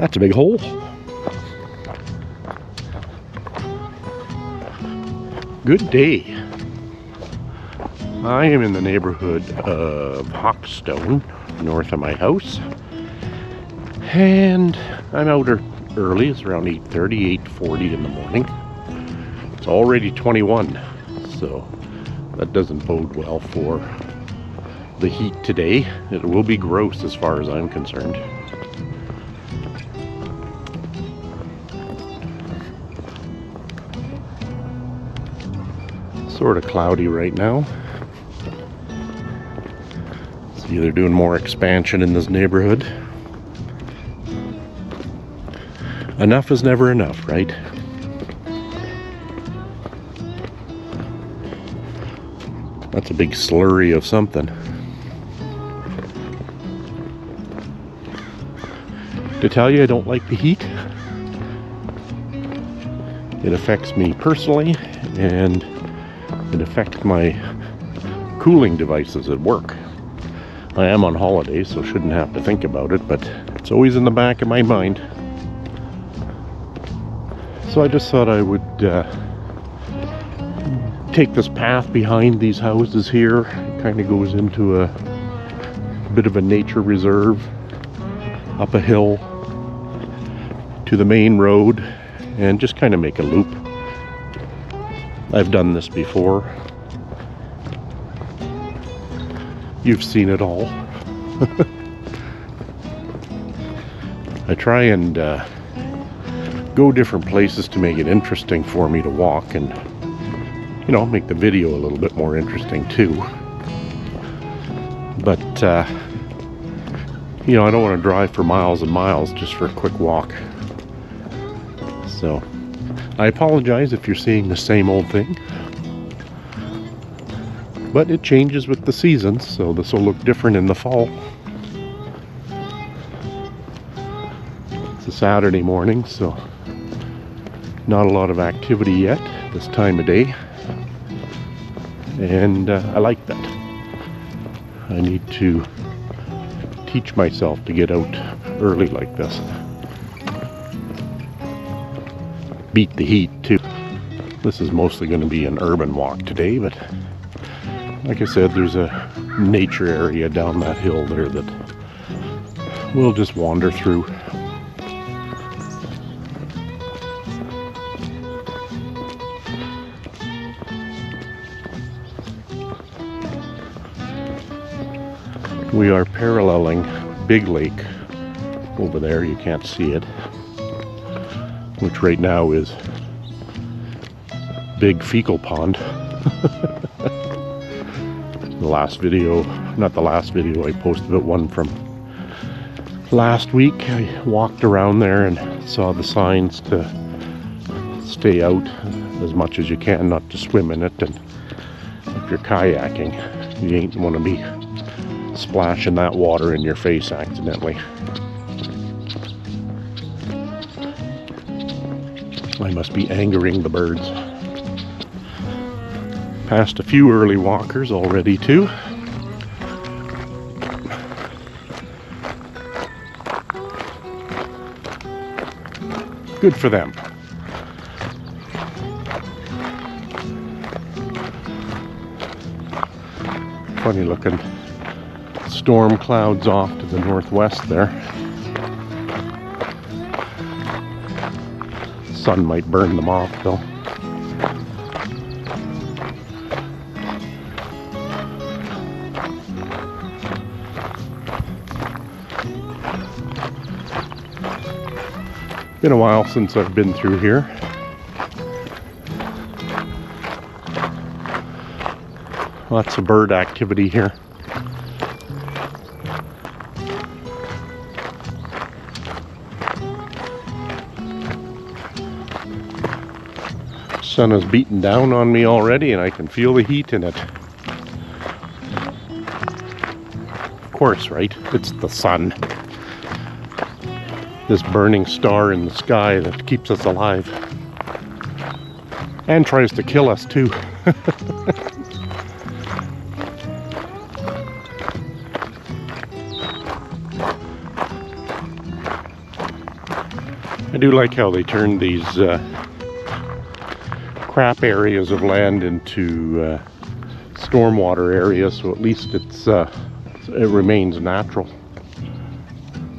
That's a big hole. Good day. I am in the neighborhood of Hawkstone, north of my house. And I'm out early. It's around 8:30, 8:40 in the morning. It's already 21, so that doesn't bode well for the heat today. It will be gross as far as I'm concerned. Sort of cloudy right now. See, they're doing more expansion in this neighborhood. Enough is never enough, right? That's a big slurry of something. To tell you I don't like the heat. It affects me personally, and it affects my cooling devices at work. I am on holiday, so shouldn't have to think about it, but it's always in the back of my mind. So I just thought I would take this path behind these houses here. It kind of goes into a bit of a nature reserve, up a hill to the main road, and just kind of make a loop. I've done this before. You've seen it all. I try and go different places to make it interesting for me to walk, and you know, make the video a little bit more interesting too. But you know, I don't want to drive for miles and miles just for a quick walk. So I apologize if you're seeing the same old thing, but it changes with the seasons, so this will look different in the fall. It's a Saturday morning, so not a lot of activity yet this time of day, and I like that. I need to teach myself to get out early like this. Beat the heat too. This is mostly going to be an urban walk today, but like I said, there's a nature area down that hill there that we'll just wander through. We are paralleling Big Lake over there. You can't see it, which right now is Big Fecal Pond. The last video, not the last video I posted, but one from last week, I walked around there and saw the signs to stay out as much as you can, not to swim in it, and if you're kayaking, you ain't want to be splashing that water in your face accidentally. I must be angering the birds. Passed a few early walkers already too. Good for them. Funny looking storm clouds off to the northwest there. Sun might burn them off though. Been a while since I've been through here. Lots of bird activity here. Sun is beating down on me already, and I can feel the heat in it. Of course, right? It's the sun. This burning star in the sky that keeps us alive. And tries to kill us too. do like how they turned these crap areas of land into stormwater areas, so at least it remains natural,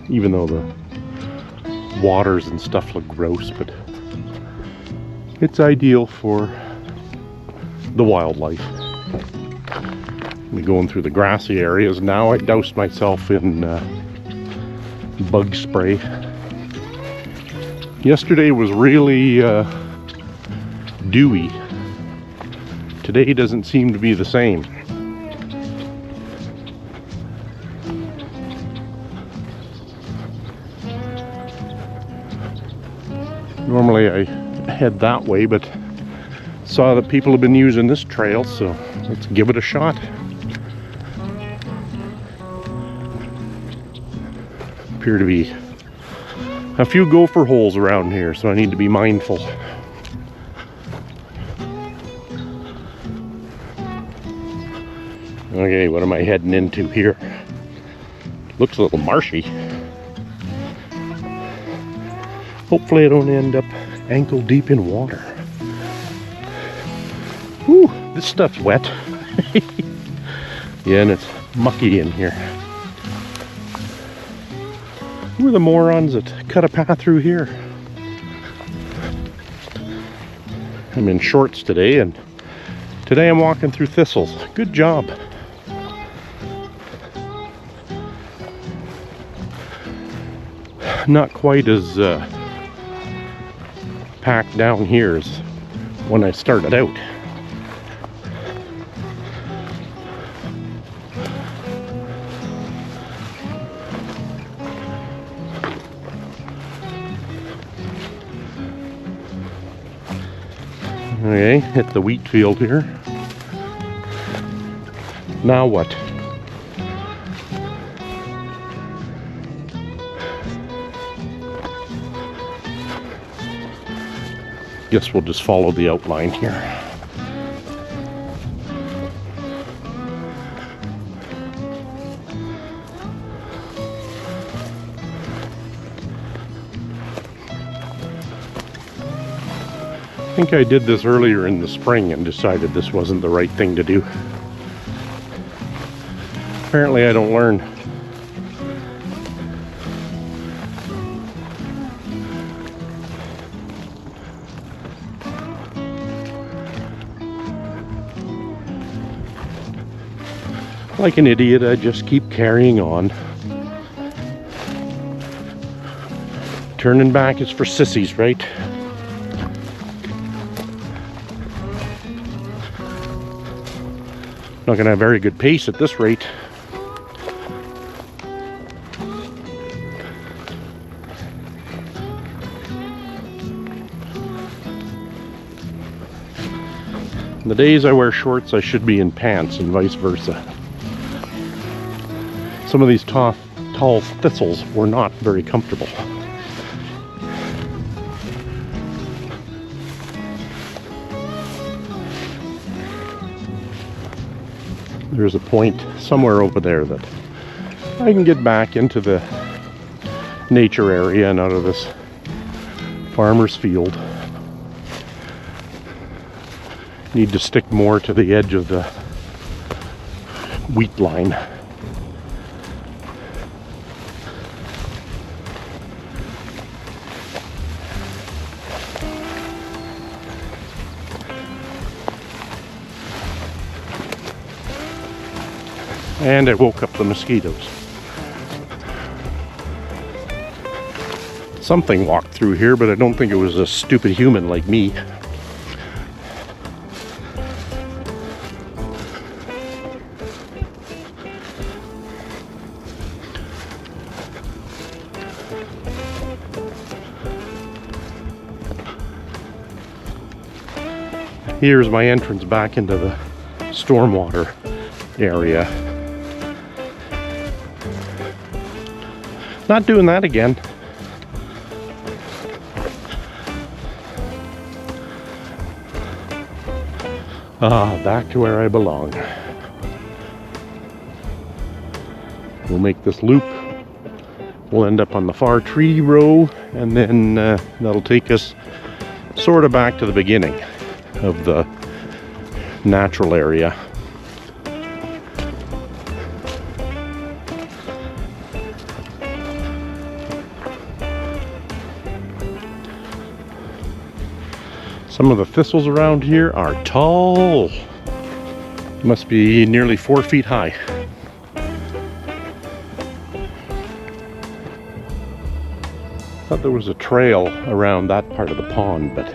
even though the waters and stuff look gross. But it's ideal for the wildlife. I'm going through the grassy areas now. I doused myself in bug spray. Yesterday was really dewy. Today doesn't seem to be the same. Normally I head that way, but saw that people have been using this trail, so let's give it a shot. Appear to be a few gopher holes around here, so I need to be mindful. Okay, what am I heading into here? Looks a little marshy. Hopefully I don't end up ankle deep in water. Whew, this stuff's wet. Yeah, and it's mucky in here. Who are the morons that cut a path through here? I'm in shorts today, and today I'm walking through thistles. Good job. Not quite as packed down here as when I started out. Okay, hit the wheat field here. Now what? Guess we'll just follow the outline here. I think I did this earlier in the spring and decided this wasn't the right thing to do. Apparently I don't learn. Like an idiot, I just keep carrying on. Turning back is for sissies, right? Not gonna have very good pace at this rate. The days I wear shorts, I should be in pants, and vice versa. Some of these tall thistles were not very comfortable. There's a point somewhere over there that I can get back into the nature area and out of this farmer's field. Need to stick more to the edge of the wheat line. And I woke up the mosquitoes. Something walked through here, but I don't think it was a stupid human like me. Here's my entrance back into the stormwater area. Not doing that again. Back to where I belong. We'll make this loop. We'll end up on the far tree row, and then that'll take us sort of back to the beginning of the natural area. Some of the thistles around here are tall. Must be nearly 4 feet high. Thought there was a trail around that part of the pond, but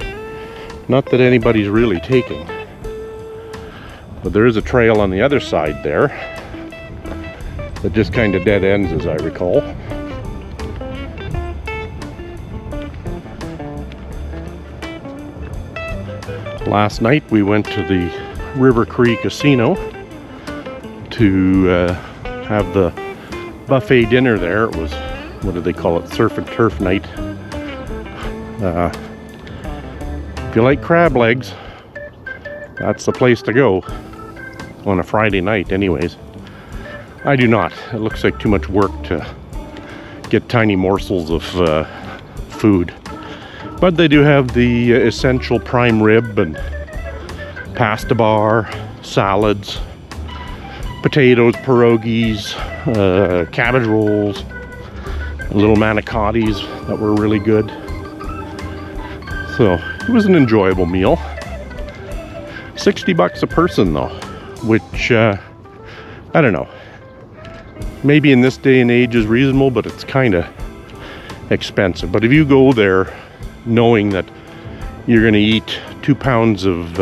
not that anybody's really taking. But there is a trail on the other side there that just kind of dead ends, as I recall. Last night we went to the River Cree Casino to have the buffet dinner there. It was, what do they call it, surf and turf night. If you like crab legs, that's the place to go on a Friday night anyways. I do not. It looks like too much work to get tiny morsels of food. But they do have the essential prime rib and pasta bar, salads, potatoes, pierogies, cabbage rolls, little manicottis that were really good. So it was an enjoyable meal. $60 a person though, which I don't know. Maybe in this day and age is reasonable, but it's kind of expensive. But if you go there knowing that you're going to eat 2 pounds of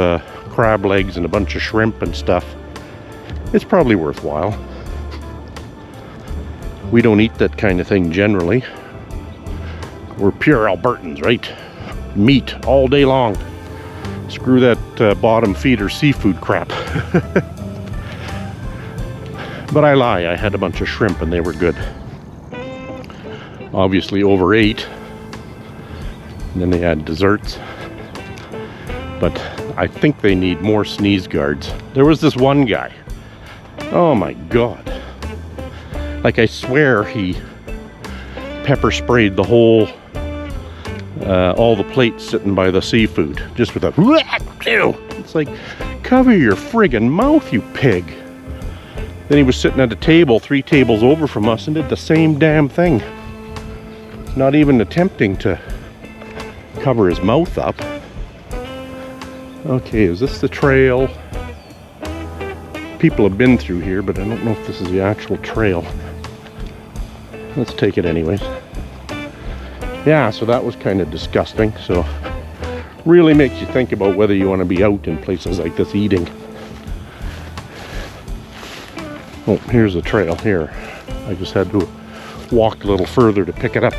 crab legs and a bunch of shrimp and stuff, it's probably worthwhile. We don't eat that kind of thing generally. We're pure Albertans, right? Meat all day long. Screw that bottom feeder seafood crap. But I lie, I had a bunch of shrimp and they were good. Obviously overate. And then they had desserts. But I think they need more sneeze guards. There was this one guy. Oh my God. Like I swear he pepper sprayed the whole, all the plates sitting by the seafood. Just with a, it's like, cover your friggin' mouth, you pig. Then he was sitting at a table 3 tables over from us and did the same damn thing. Not even attempting to cover his mouth up. Okay, is this the trail? People have been through here, but I don't know if this is the actual trail. Let's take it anyways. Yeah, so that was kind of disgusting. So really makes you think about whether you want to be out in places like this eating. Oh, here's the trail here. I just had to walk a little further to pick it up.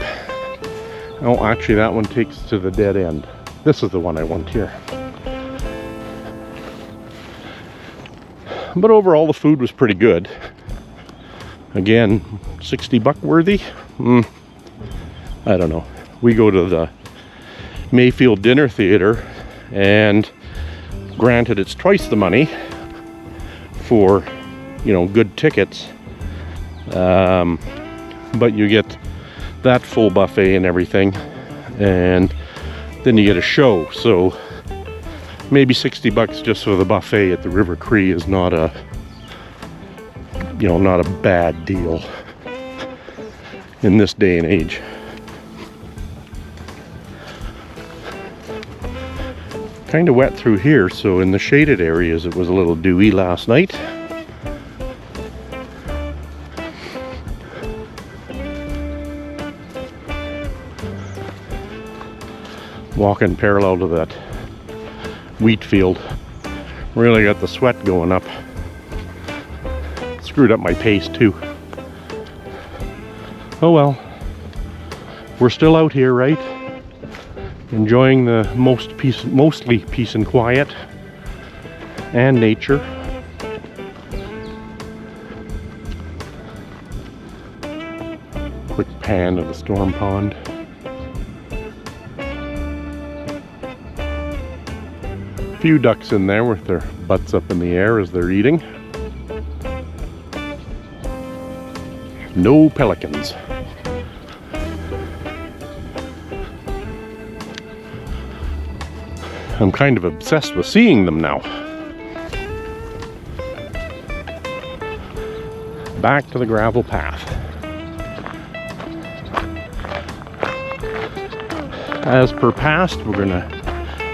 Oh, actually that one takes to the dead end. This is the one I want here. But overall the food was pretty good. Again, $60 worthy? I don't know. We go to the Mayfield Dinner Theater, and granted it's twice the money for, you know, good tickets, but you get that full buffet and everything, and then you get a show. So maybe $60 just for the buffet at the River Cree is not a, you know, not a bad deal in this day and age. Kind of wet through here, so in the shaded areas it was a little dewy last night. Walking parallel to that wheat field, really got the sweat going up. Screwed up my pace too. Oh well, we're still out here, right? Enjoying the mostly peace and quiet and nature. Quick pan of the storm pond. Few ducks in there with their butts up in the air as they're eating. No pelicans. I'm kind of obsessed with seeing them now. Back to the gravel path. As per past, we're gonna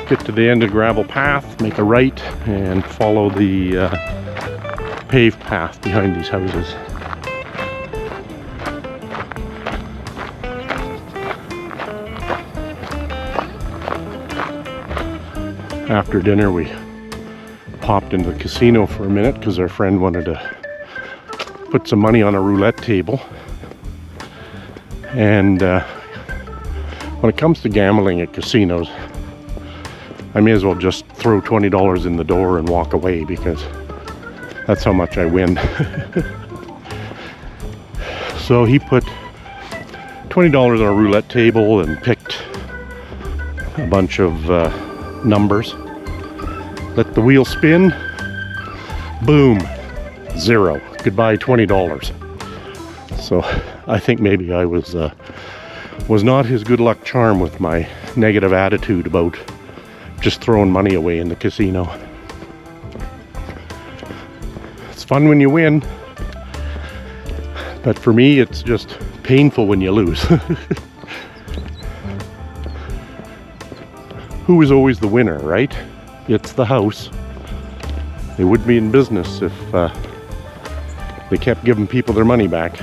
get to the end of the gravel path, make a right, and follow the paved path behind these houses. After dinner, we popped into the casino for a minute because our friend wanted to put some money on a roulette table. And when it comes to gambling at casinos, I may as well just throw $20 in the door and walk away, because that's how much I win. So he put $20 on a roulette table and picked a bunch of numbers. Let the wheel spin. Boom. 0. Goodbye $20. So I think maybe I was not his good luck charm with my negative attitude about just throwing money away in the casino. It's fun when you win, but for me it's just painful when you lose. Who is always the winner, right? It's the house. They wouldn't be in business if they kept giving people their money back.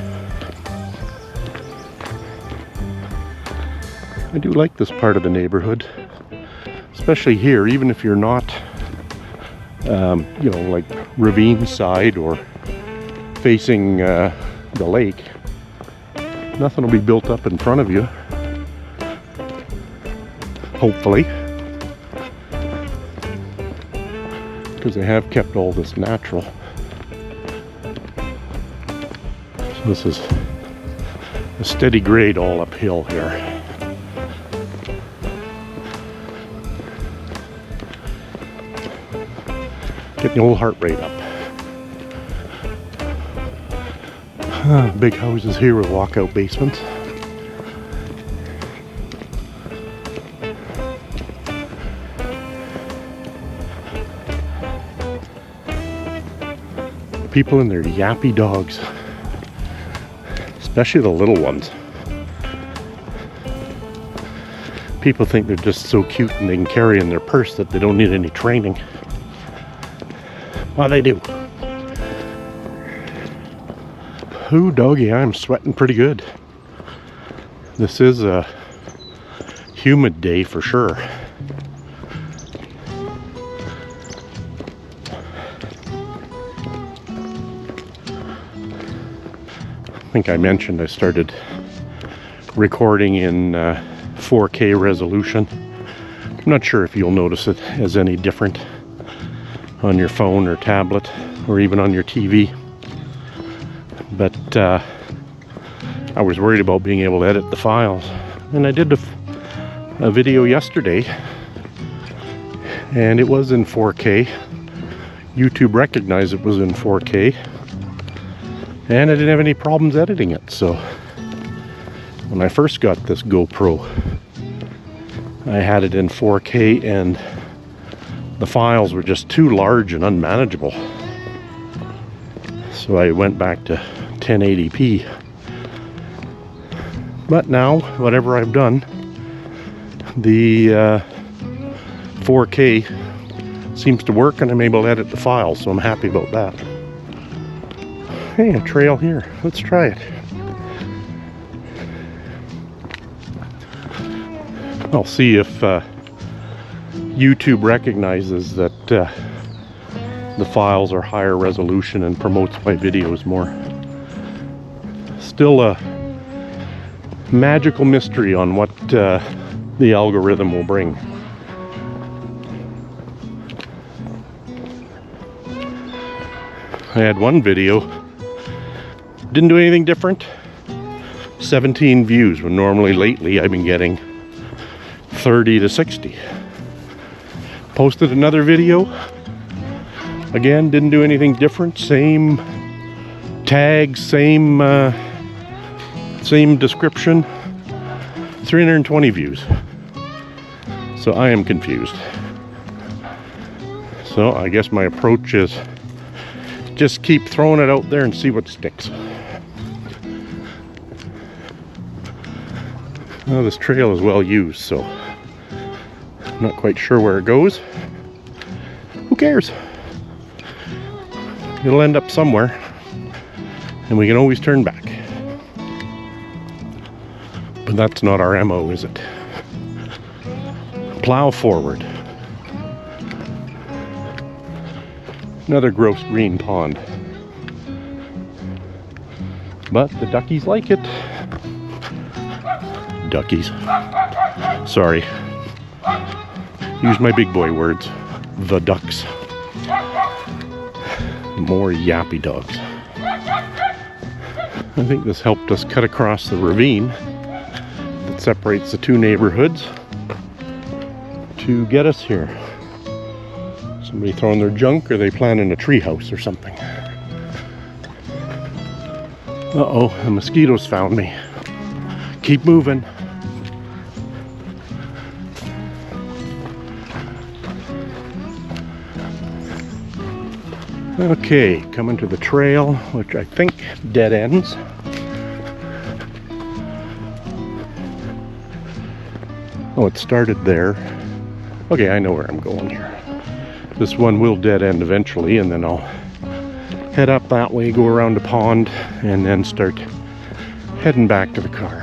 I do like this part of the neighborhood, especially here, even if you're not, you know, like ravine side or facing the lake. Nothing will be built up in front of you, hopefully, because they have kept all this natural. So this is a steady grade all uphill here. Getting the old heart rate up. Big houses here with walkout basements. People and their yappy dogs, especially the little ones. People think they're just so cute and they can carry in their purse that they don't need any training. Well, they do. Ooh, doggy, I'm sweating pretty good. This is a humid day for sure. I think I mentioned I started recording in 4K resolution. I'm not sure if you'll notice it as any different on your phone or tablet or even on your TV. But I was worried about being able to edit the files. And I did a video yesterday and it was in 4K. YouTube recognized it was in 4K. And I didn't have any problems editing it. So when I first got this GoPro, I had it in 4K and the files were just too large and unmanageable. So I went back to 1080p. But now, whatever I've done, the 4K seems to work and I'm able to edit the files, so I'm happy about that. Hey, a trail here. Let's try it. I'll see if YouTube recognizes that the files are higher resolution and promotes my videos more. Still a magical mystery on what the algorithm will bring. I had one video, didn't do anything different. 17 views, when normally lately I've been getting 30 to 60. Posted another video. Again, didn't do anything different. Same tags, same description. 320 views. So I am confused. So I guess my approach is just keep throwing it out there and see what sticks. Well, this trail is well used, so I'm not quite sure where it goes. Who cares? It'll end up somewhere, and we can always turn back. But that's not our MO, is it? Plow forward. Another gross green pond. But the duckies like it. Duckies. Sorry. Use my big boy words. The ducks. More yappy dogs. I think this helped us cut across the ravine that separates the two neighborhoods to get us here. Somebody throwing their junk, or they planning a tree house or something. Uh-oh, the mosquitoes found me. Keep moving. Okay, coming to the trail, which I think dead ends. Oh, it started there. Okay, I know where I'm going here. This one will dead end eventually, and then I'll head up that way, go around the pond, and then start heading back to the car.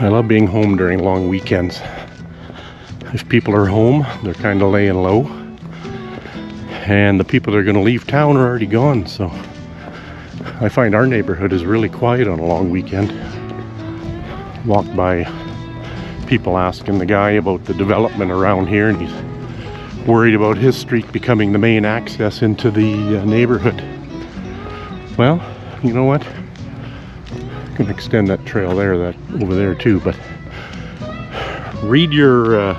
I love being home during long weekends. If people are home, they're kind of laying low, and the people that are going to leave town are already gone, so I find our neighborhood is really quiet on a long weekend. Walked by people asking the guy about the development around here, and he's worried about his street becoming the main access into the neighborhood. Well, you know what? I can extend that trail there, that over there too, but read your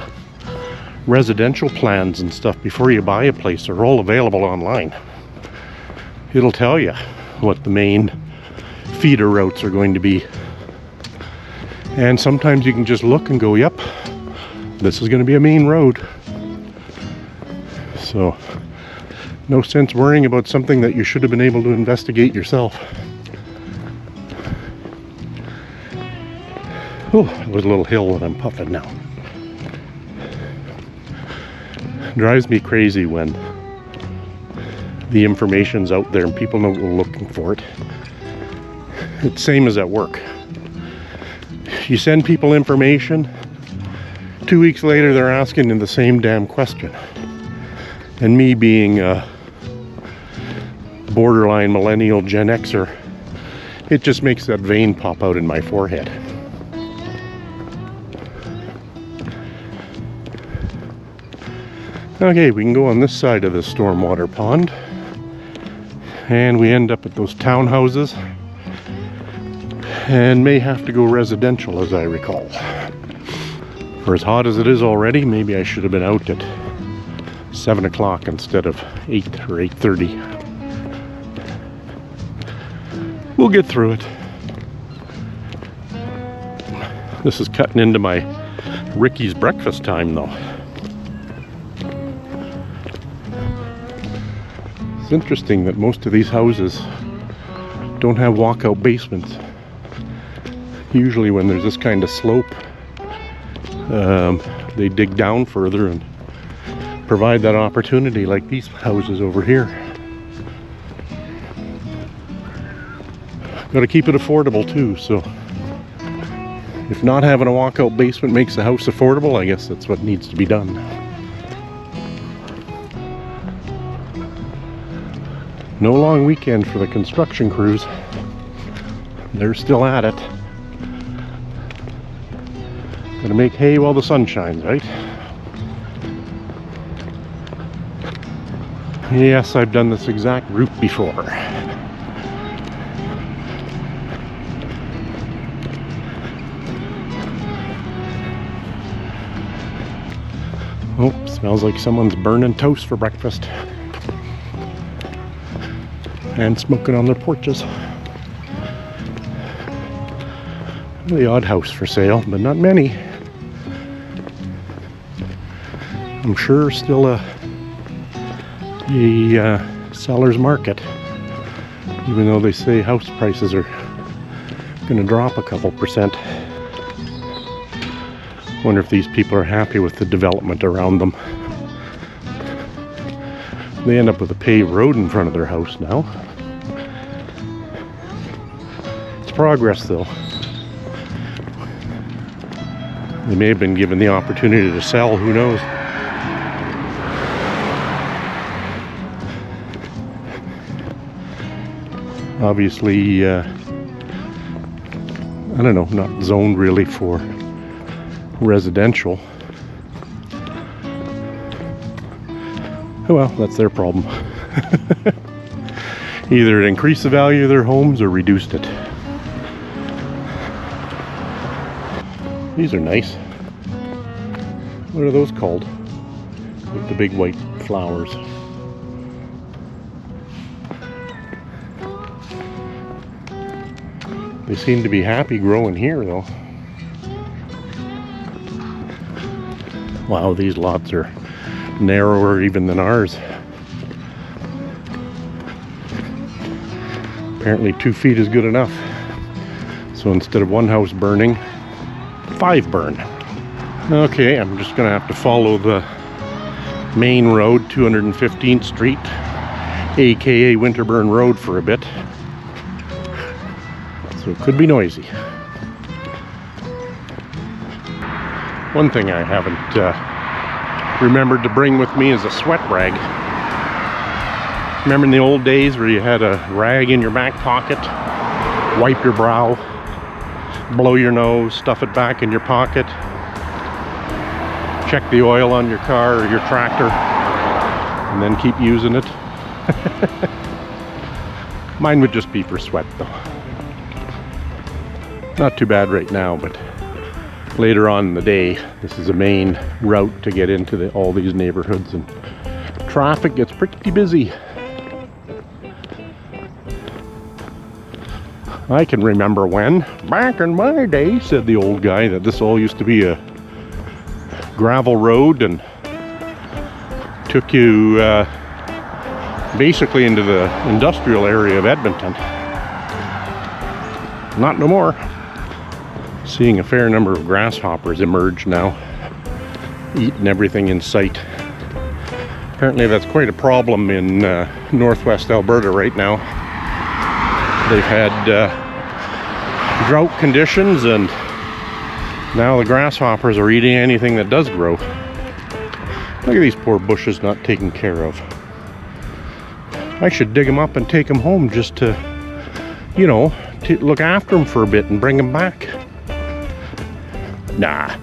residential plans and stuff before you buy a place. They're all available online. It'll tell you what the main feeder routes are going to be. And sometimes you can just look and go, yep, this is going to be a main road. So, no sense worrying about something that you should have been able to investigate yourself. Oh, there's a little hill that I'm puffing now. Drives me crazy when the information's out there and people know we're looking for it. It's same as at work. You send people information, 2 weeks later they're asking the same damn question. And me being a borderline millennial Gen Xer, it just makes that vein pop out in my forehead. Okay, we can go on this side of the stormwater pond, and we end up at those townhouses, and may have to go residential, as I recall. For as hot as it is already, maybe I should have been out at 7 o'clock instead of 8 or 8:30. We'll get through it. This is cutting into my Ricky's breakfast time, though. It's interesting that most of these houses don't have walkout basements. Usually when there's this kind of slope, they dig down further and provide that opportunity, like these houses over here. Got to keep it affordable too, so if not having a walkout basement makes the house affordable, I guess that's what needs to be done. No long weekend for the construction crews. They're still at it. Gotta make hay while the sun shines, right? Yes, I've done this exact route before. Oh, smells like someone's burning toast for breakfast. And smoking on their porches. The odd house for sale, but not many. I'm sure still a seller's market, even though they say house prices are going to drop a couple percent. Wonder if these people are happy with the development around them. They end up with a paved road in front of their house now. It's progress though. They may have been given the opportunity to sell, who knows. Obviously, I don't know, not zoned really for residential. Well, that's their problem. Either it increased the value of their homes or reduced it. These are nice. What are those called? With the big white flowers. They seem to be happy growing here though. Wow, these lots are narrower even than ours. Apparently 2 feet is good enough. So instead of one house burning, 5 burn. Okay, I'm just gonna have to follow the main road, 215th Street, aka Winterburn Road, for a bit. So it could be noisy. One thing I haven't remembered to bring with me is a sweat rag. Remember in the old days where you had a rag in your back pocket, wipe your brow, blow your nose, stuff it back in your pocket, check the oil on your car or your tractor, and then keep using it. Mine would just be for sweat though. Not too bad right now, but later on in the day, this is a main route to get into all these neighborhoods, and traffic gets pretty busy. I can remember when, back in my day, said the old guy, that this all used to be a gravel road and took you basically into the industrial area of Edmonton. Not no more. Seeing a fair number of grasshoppers emerge now, eating everything in sight. Apparently that's quite a problem in northwest Alberta right now. They've had drought conditions, and now the grasshoppers are eating anything that does grow. Look at these poor bushes not taken care of. I should dig them up and take them home just to, you know, to look after them for a bit and bring them back. Nah,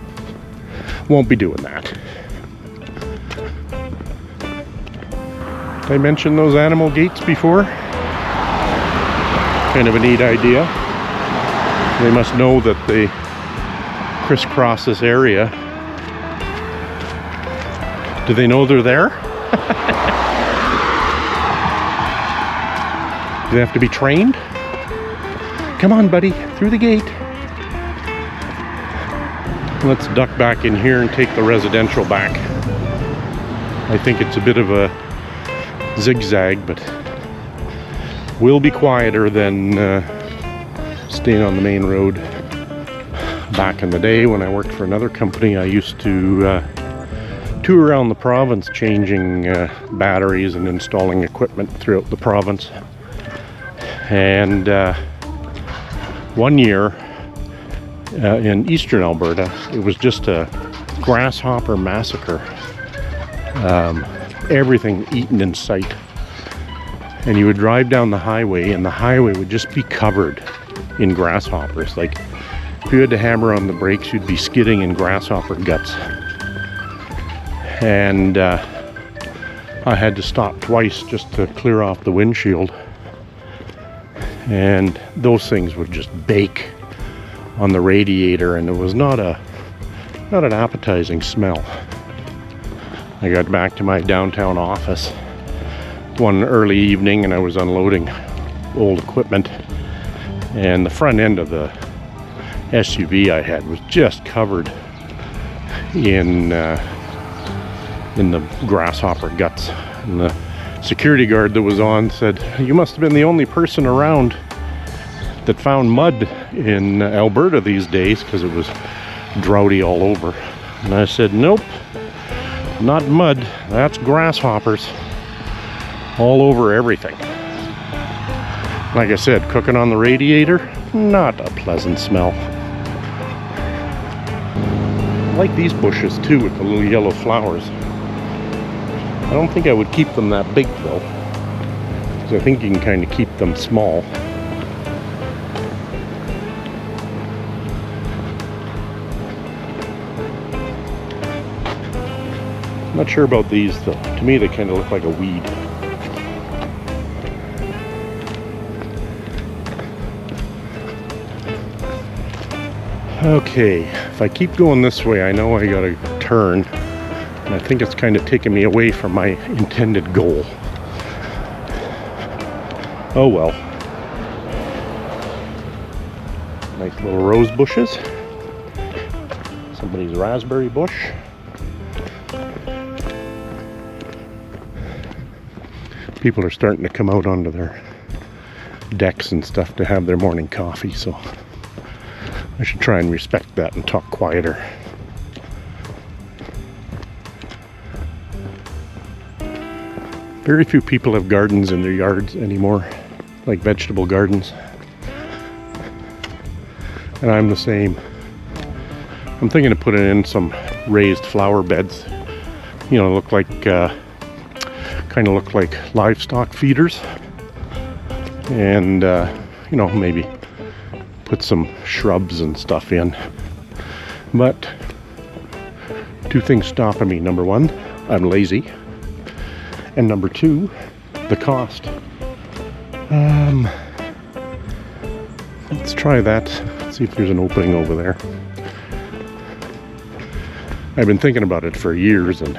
won't be doing that. Did I mention those animal gates before? Kind of a neat idea. They must know that they crisscross this area. Do they know they're there? Do they have to be trained? Come on, buddy, through the gate. Let's duck back in here and take the residential back. I think it's a bit of a zigzag, but will be quieter than staying on the main road. Back in the day when I worked for another company, I used to tour around the province changing batteries and installing equipment throughout the province. And one year in eastern Alberta, it was just a grasshopper massacre. Everything eaten in sight. And you would drive down the highway, and the highway would just be covered in grasshoppers. Like, if you had to hammer on the brakes, you'd be skidding in grasshopper guts. And I had to stop twice just to clear off the windshield. And those things would just bake on the radiator, and it was not an appetizing smell. I got back to my downtown office one early evening, and I was unloading old equipment, and the front end of the SUV I had was just covered in in the grasshopper guts. And the security guard that was on said, "You must have been the only person around that found mud in Alberta these days," because it was droughty all over. And I said, "Nope, not mud, that's grasshoppers all over everything." Like I said, cooking on the radiator, not a pleasant smell. I like these bushes too with the little yellow flowers. I don't think I would keep them that big though, because I think you can kind of keep them small. Not sure about these though. To me they kind of look like a weed. Okay, if I keep going this way, I know I gotta turn, and I think it's kind of taking me away from my intended goal. Oh well. Nice little rose bushes. Somebody's raspberry bush. People are starting to come out onto their decks and stuff to have their morning coffee, so I should try and respect that and talk quieter. Very few people have gardens in their yards anymore, like vegetable gardens. And I'm the same. I'm thinking of putting in some raised flower beds. You know, look like, kind of look like livestock feeders. And, you know, maybe put some shrubs and stuff in. But two things stopping me. Number one, I'm lazy. And number two, the cost. Let's try that. See if there's an opening over there. I've been thinking about it for years, and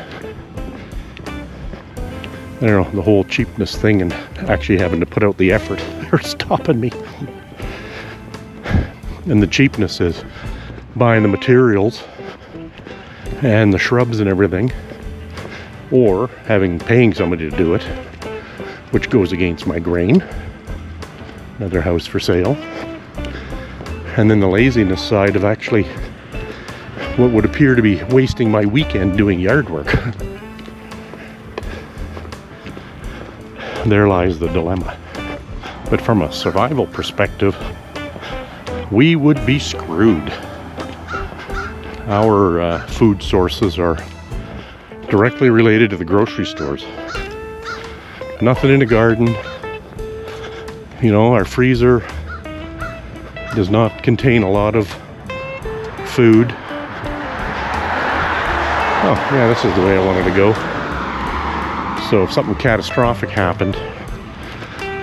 I don't know, the whole cheapness thing and actually having to put out the effort are stopping me. And the cheapness is buying the materials and the shrubs and everything, or paying somebody to do it, which goes against my grain. Another house for sale. And then the laziness side of actually what would appear to be wasting my weekend doing yard work. There lies the dilemma. But from a survival perspective, we would be screwed. Our food sources are directly related to the grocery stores. Nothing in the garden. You know, our freezer does not contain a lot of food. Oh, yeah, this is the way I wanted to go. So if something catastrophic happened,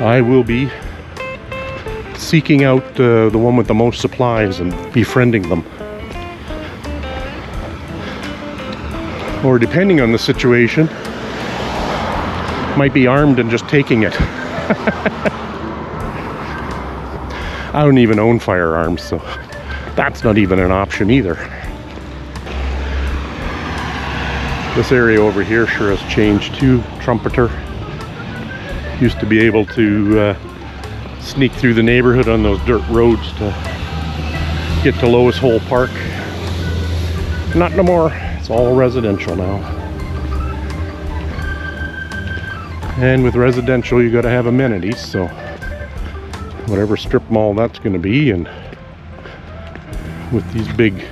I will be seeking out the one with the most supplies and befriending them. Or depending on the situation, might be armed and just taking it. I don't even own firearms, so that's not even an option either. This area over here sure has changed too. Trumpeter used to be able to sneak through the neighborhood on those dirt roads to get to Lois Hole Park. Not no more. It's all residential now. And with residential, you got to have amenities, so whatever strip mall that's going to be, and with these big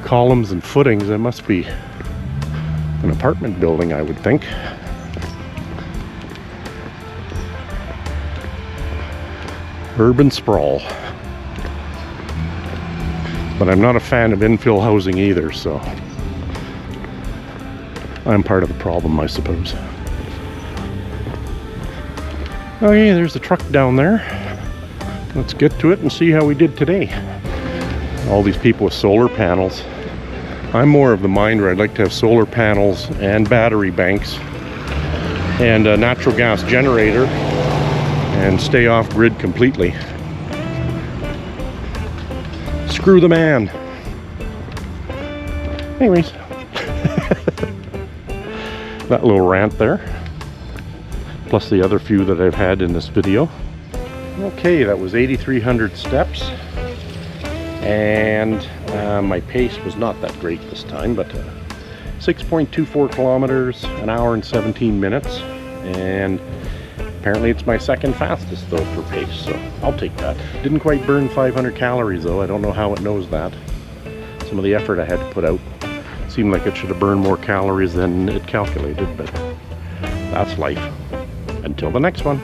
columns and footings, it must be an apartment building, I would think. Urban sprawl. But I'm not a fan of infill housing either, so I'm part of the problem, I suppose. Okay, there's the truck down there. Let's get to it and see how we did today. All these people with solar panels. I'm more of the mind where I'd like to have solar panels and battery banks and a natural gas generator and stay off grid completely. Screw the man. Anyways. that little rant there, plus the other few that I've had in this video. Okay, that was 8,300 steps, and my pace was not that great this time, but 6.24 kilometers, an hour and 17 minutes, and apparently it's my second fastest though for pace, so I'll take that. Didn't quite burn 500 calories though. I don't know how it knows that. Some of the effort I had to put out seemed like it should have burned more calories than it calculated, but that's life. Until the next one.